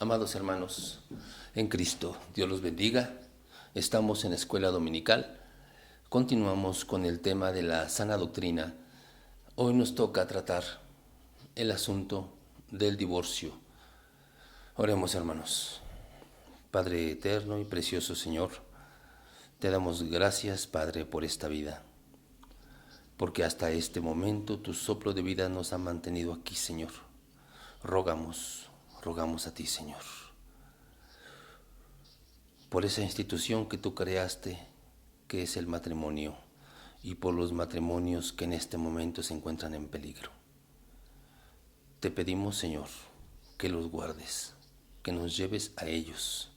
Amados hermanos, en Cristo, Dios los bendiga. Estamos en Escuela Dominical. Continuamos con el tema de la sana doctrina. Hoy nos toca tratar el asunto del divorcio. Oremos, hermanos. Padre eterno y precioso Señor, te damos gracias, Padre, por esta vida, porque hasta este momento tu soplo de vida nos ha mantenido aquí, Señor. Rogamos a ti, Señor, por esa institución que tú creaste, que es el matrimonio, y por los matrimonios que en este momento se encuentran en peligro. Te pedimos, Señor, que los guardes, que nos lleves a ellos,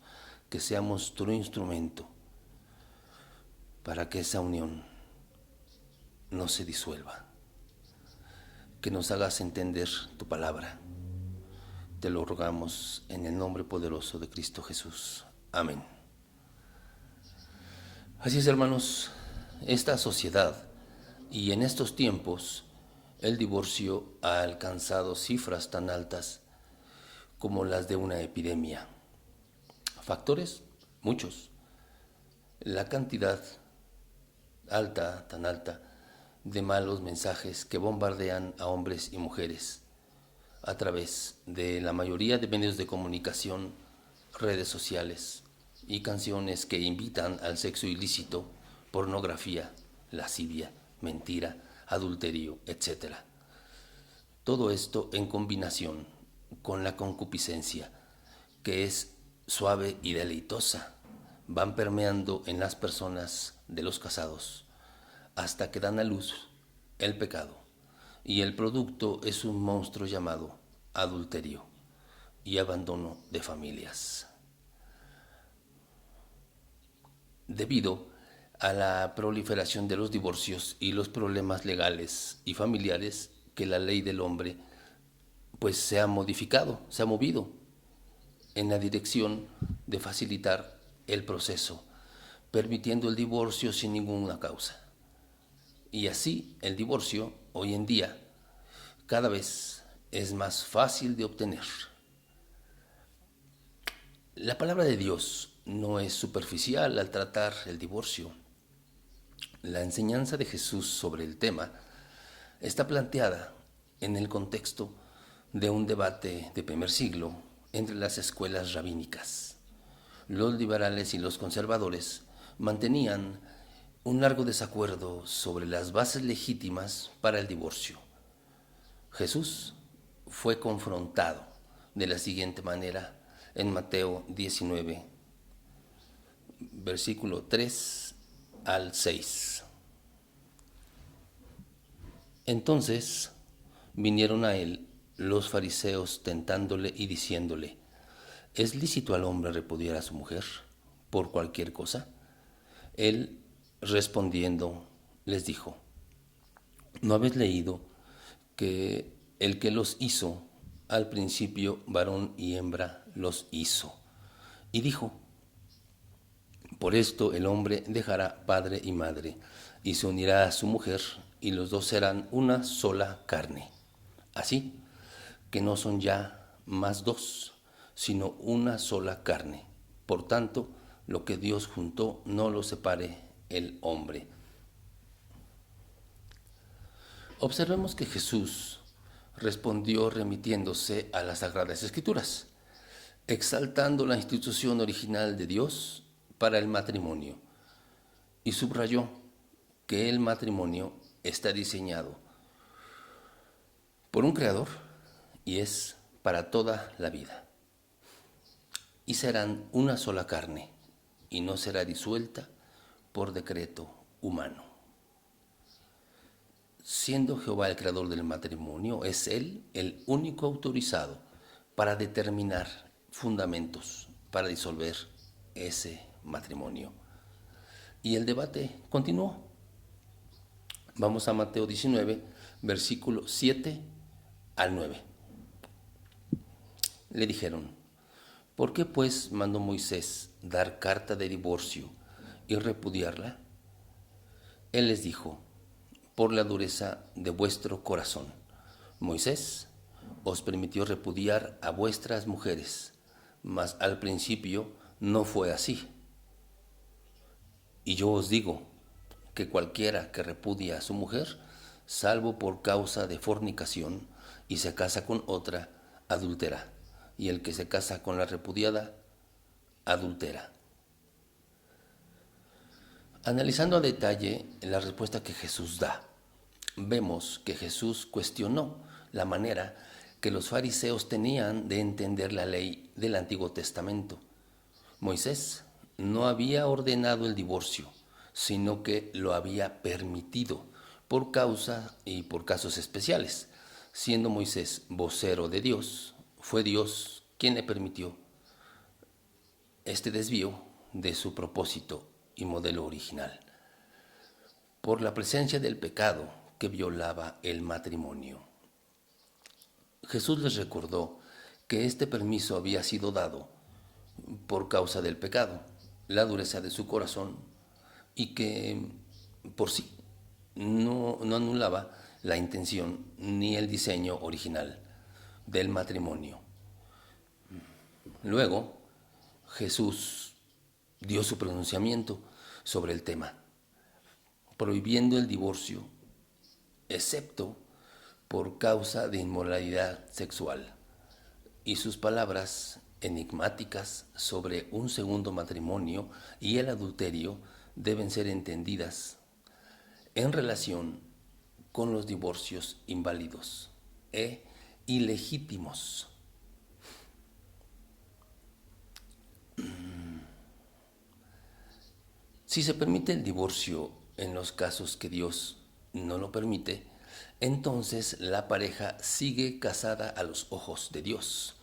que seamos tu instrumento para que esa unión no se disuelva, que nos hagas entender tu palabra. Te lo rogamos en el nombre poderoso de Cristo Jesús. Amén. Así es, hermanos, esta sociedad y en estos tiempos el divorcio ha alcanzado cifras tan altas como las de una epidemia. Factores, muchos. La cantidad alta, tan alta, de malos mensajes que bombardean a hombres y mujeres a través de la mayoría de medios de comunicación, redes sociales y canciones que invitan al sexo ilícito, pornografía, lascivia, mentira, adulterio, etc. Todo esto en combinación con la concupiscencia, que es suave y deleitosa, van permeando en las personas de los casados hasta que dan a luz el pecado, y el producto es un monstruo llamado adulterio y abandono de familias. Debido a la proliferación de los divorcios y los problemas legales y familiares, que la ley del hombre pues se ha modificado, se ha movido en la dirección de facilitar el proceso, permitiendo el divorcio sin ninguna causa. Y así el divorcio hoy en día cada vez es más fácil de obtener. La palabra de Dios no es superficial al tratar el divorcio. La enseñanza de Jesús sobre el tema está planteada en el contexto de un debate de primer siglo entre las escuelas rabínicas. Los liberales y los conservadores mantenían un largo desacuerdo sobre las bases legítimas para el divorcio. Jesús fue confrontado de la siguiente manera en Mateo 19, versículo 3 al 6. Entonces vinieron a él los fariseos tentándole y diciéndole: ¿es lícito al hombre repudiar a su mujer por cualquier cosa? Él, respondiendo, les dijo: ¿no habéis leído que el que los hizo, al principio varón y hembra los hizo? Y dijo: por esto el hombre dejará padre y madre, y se unirá a su mujer, y los dos serán una sola carne. Así que no son ya más dos, sino una sola carne. Por tanto, lo que Dios juntó, no lo separe el hombre. Observemos que Jesús respondió remitiéndose a las Sagradas Escrituras, exaltando la institución original de Dios para el matrimonio, y subrayó que el matrimonio está diseñado por un creador y es para toda la vida. Y serán una sola carne, y no será disuelta por decreto humano. Siendo Jehová el creador del matrimonio, es Él el único autorizado para determinar fundamentos para disolver ese matrimonio. Y el debate continuó. Vamos a Mateo 19, versículo 7 al 9. Le dijeron: ¿por qué pues mandó Moisés dar carta de divorcio y repudiarla? Él les dijo: por la dureza de vuestro corazón. Moisés os permitió repudiar a vuestras mujeres, mas al principio no fue así. Y yo os digo que cualquiera que repudia a su mujer, salvo por causa de fornicación, y se casa con otra, adultera, y el que se casa con la repudiada, adultera. Analizando a detalle la respuesta que Jesús da, vemos que Jesús cuestionó la manera que los fariseos tenían de entender la ley del Antiguo Testamento. Moisés no había ordenado el divorcio, sino que lo había permitido por causa y por casos especiales. Siendo Moisés vocero de Dios, fue Dios quien le permitió este desvío de su propósito y modelo original, por la presencia del pecado que violaba el matrimonio. Jesús les recordó que este permiso había sido dado por causa del pecado, la dureza de su corazón, y que por sí no anulaba la intención ni el diseño original del matrimonio. Luego, Jesús dio su pronunciamiento sobre el tema, prohibiendo el divorcio, excepto por causa de inmoralidad sexual, y sus palabras enigmáticas sobre un segundo matrimonio y el adulterio deben ser entendidas en relación con los divorcios inválidos e ilegítimos. Si se permite el divorcio en los casos que Dios no lo permite, entonces la pareja sigue casada a los ojos de Dios.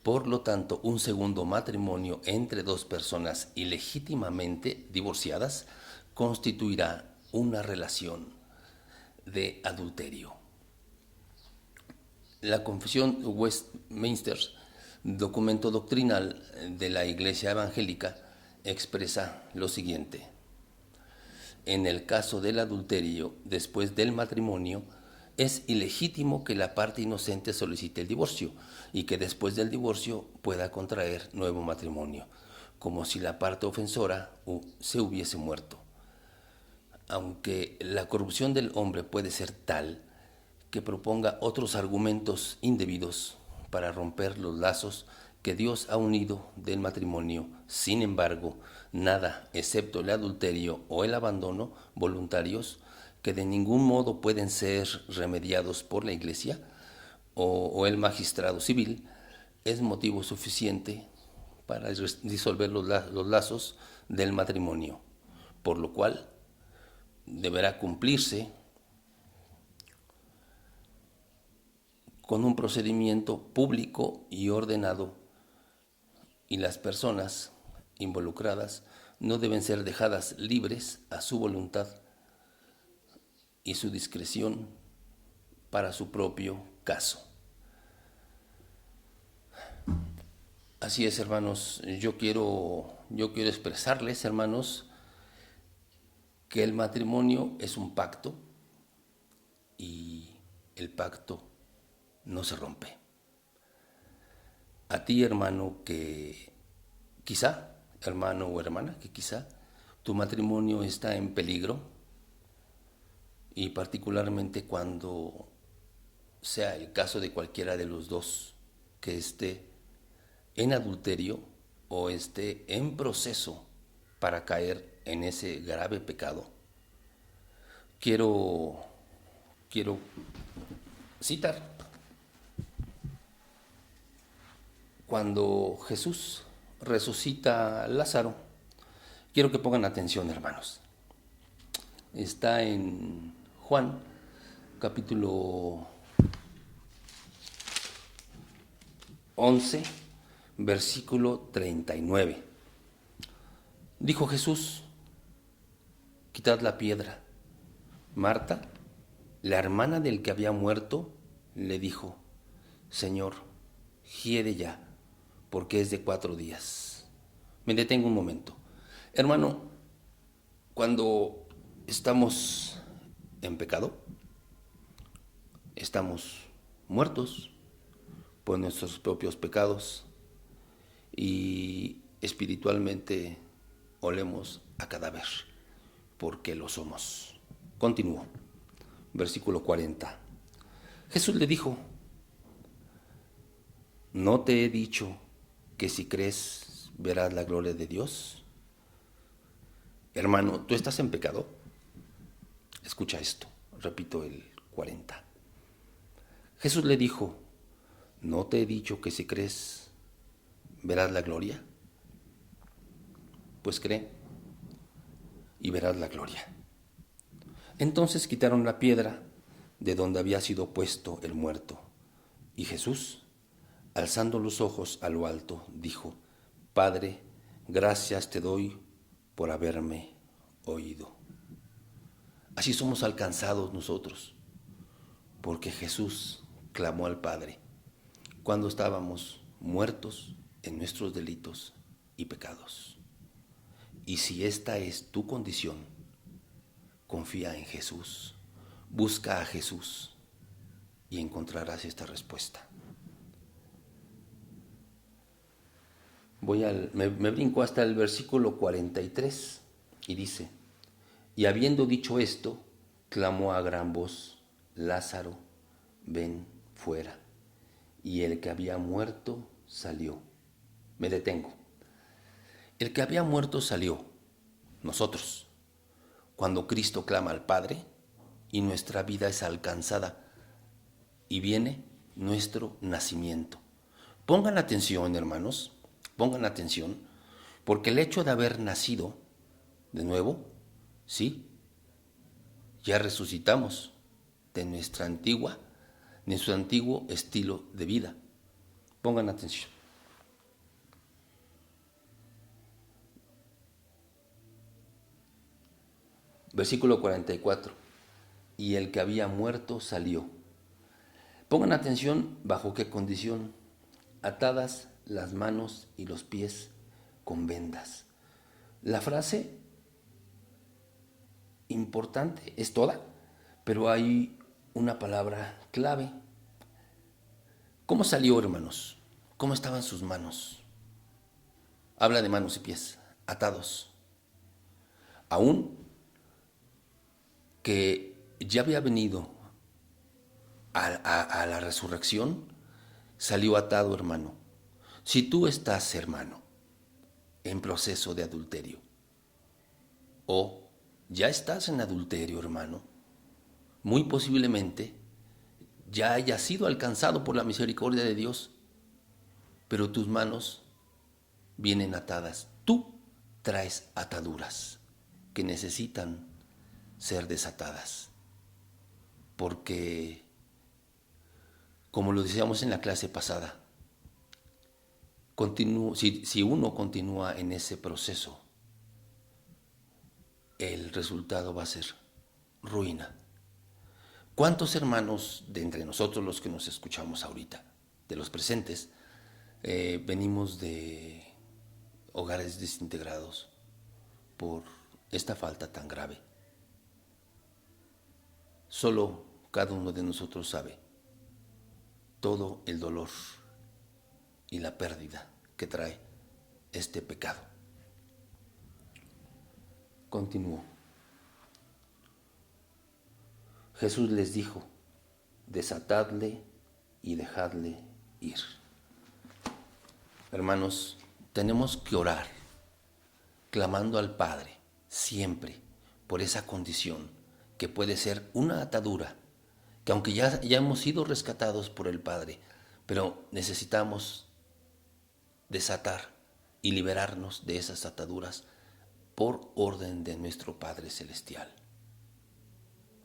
Por lo tanto, un segundo matrimonio entre dos personas ilegítimamente divorciadas constituirá una relación de adulterio. La Confesión Westminster, documento doctrinal de la Iglesia Evangélica, expresa lo siguiente: en el caso del adulterio después del matrimonio, es ilegítimo que la parte inocente solicite el divorcio y que después del divorcio pueda contraer nuevo matrimonio, como si la parte ofensora se hubiese muerto. Aunque la corrupción del hombre puede ser tal que proponga otros argumentos indebidos para romper los lazos que Dios ha unido del matrimonio, sin embargo, nada, excepto el adulterio o el abandono voluntarios, que de ningún modo pueden ser remediados por la Iglesia o el magistrado civil, es motivo suficiente para disolver los lazos del matrimonio, por lo cual deberá cumplirse con un procedimiento público y ordenado, y las personas involucradas no deben ser dejadas libres a su voluntad y su discreción para su propio caso. Así es, hermanos, yo quiero expresarles, hermanos, que el matrimonio es un pacto y el pacto no se rompe. A ti, hermano, que quizá, hermano o hermana, que quizá tu matrimonio está en peligro, y particularmente cuando sea el caso de cualquiera de los dos que esté en adulterio o esté en proceso para caer en ese grave pecado, quiero citar cuando Jesús resucita a Lázaro. Quiero que pongan atención, hermanos. Está en Juan, capítulo 11, versículo 39. Dijo Jesús: quitad la piedra. Marta, la hermana del que había muerto, le dijo: Señor, hiede ya, porque es de 4 días. Me detengo un momento. Hermano, cuando estamos en pecado, estamos muertos por nuestros propios pecados y espiritualmente olemos a cadáver, porque lo somos. Continúo. Versículo 40. Jesús le dijo: ¿no te he dicho que si crees verás la gloria de Dios? Hermano, ¿tú estás en pecado? Escucha esto, repito el 40. Jesús le dijo: ¿no te he dicho que si crees verás la gloria? Pues cree y verás la gloria. Entonces quitaron la piedra de donde había sido puesto el muerto, y Jesús, alzando los ojos a lo alto, dijo: Padre, gracias te doy por haberme oído. Así somos alcanzados nosotros, porque Jesús clamó al Padre cuando estábamos muertos en nuestros delitos y pecados. Y si esta es tu condición, confía en Jesús, busca a Jesús y encontrarás esta respuesta. Me brinco hasta el versículo 43 y dice: y habiendo dicho esto, clamó a gran voz: Lázaro, ven fuera. Y el que había muerto salió. Me detengo. El que había muerto salió, nosotros, cuando Cristo clama al Padre y nuestra vida es alcanzada y viene nuestro nacimiento. Pongan atención, hermanos, pongan atención, porque el hecho de haber nacido de nuevo, sí, ya resucitamos de nuestro antiguo estilo de vida. Pongan atención. Versículo 44. Y el que había muerto salió. Pongan atención bajo qué condición: atadas las manos y los pies con vendas. La frase importante es toda, pero hay una palabra clave. ¿Cómo salió, hermanos? ¿Cómo estaban sus manos? Habla de manos y pies atados. Aún que ya había venido a la resurrección, salió atado, hermano. Si tú estás, hermano, en proceso de adulterio, o ya estás en adulterio, hermano, muy posiblemente ya hayas sido alcanzado por la misericordia de Dios, pero tus manos vienen atadas. Tú traes ataduras que necesitan ser desatadas, porque, como lo decíamos en la clase pasada, si uno continúa en ese proceso, el resultado va a ser ruina. ¿Cuántos hermanos de entre nosotros, los que nos escuchamos ahorita, de los presentes, venimos de hogares desintegrados por esta falta tan grave? Solo cada uno de nosotros sabe todo el dolor y la pérdida que trae este pecado. Continúo. Jesús les dijo: desatadle y dejadle ir. Hermanos, tenemos que orar, clamando al Padre siempre por esa condición que puede ser una atadura, que aunque ya hemos sido rescatados por el Padre, pero necesitamos desatar y liberarnos de esas ataduras por orden de nuestro Padre Celestial.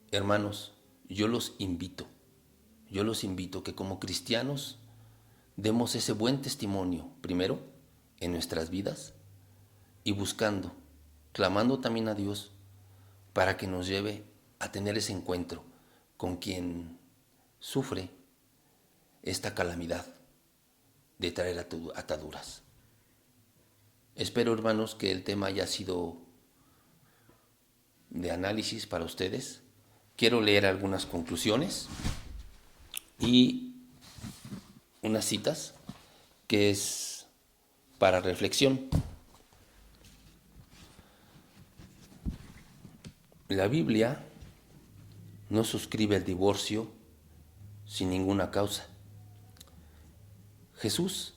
Hermanos, yo los invito que como cristianos demos ese buen testimonio, primero, en nuestras vidas, y buscando, clamando también a Dios para que nos lleve a tener ese encuentro con quien sufre esta calamidad de traer ataduras. Espero, hermanos, que el tema haya sido de análisis para ustedes. Quiero leer algunas conclusiones y unas citas que es para reflexión. La Biblia no suscribe el divorcio sin ninguna causa. Jesús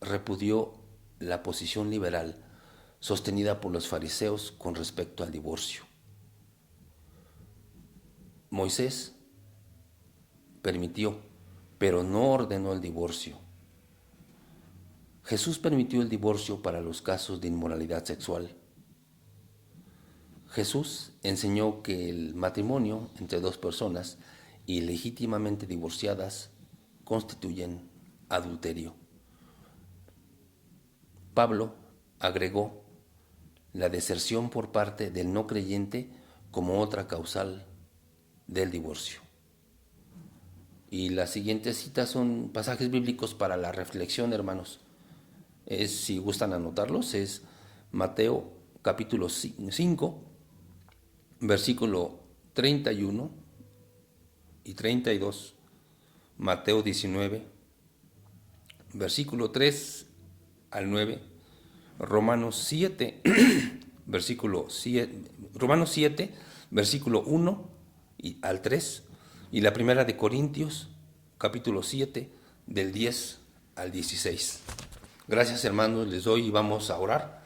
repudió la posición liberal sostenida por los fariseos con respecto al divorcio. Moisés permitió, pero no ordenó el divorcio. Jesús permitió el divorcio para los casos de inmoralidad sexual. Jesús enseñó que el matrimonio entre dos personas ilegítimamente divorciadas constituyen adulterio. Pablo agregó la deserción por parte del no creyente como otra causal del divorcio. Y las siguientes citas son pasajes bíblicos para la reflexión, hermanos. Si gustan anotarlos, es Mateo capítulo 5, versículo 31 y 32, Mateo 19, versículo 3 al 9, Romanos 7, Romanos 7, versículo 1 al 3, y la primera de Corintios, capítulo 7, del 10 al 16. Gracias, hermanos, les doy y vamos a orar.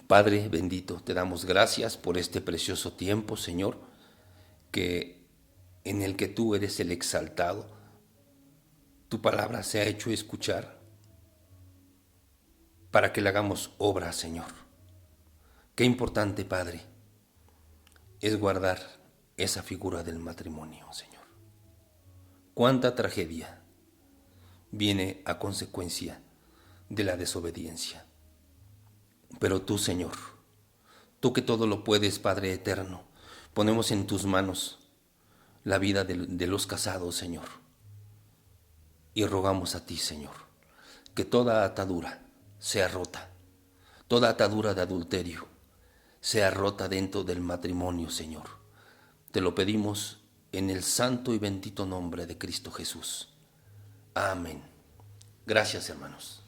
Padre bendito, te damos gracias por este precioso tiempo, Señor, en el que tú eres el exaltado. Tu palabra se ha hecho escuchar para que le hagamos obra, Señor. Qué importante, Padre, es guardar esa figura del matrimonio, Señor. Cuánta tragedia viene a consecuencia de la desobediencia. Pero tú, Señor, tú que todo lo puedes, Padre eterno, ponemos en tus manos la vida de los casados, Señor. Y rogamos a ti, Señor, que toda atadura sea rota, toda atadura de adulterio sea rota dentro del matrimonio, Señor. Te lo pedimos en el santo y bendito nombre de Cristo Jesús. Amén. Gracias, hermanos.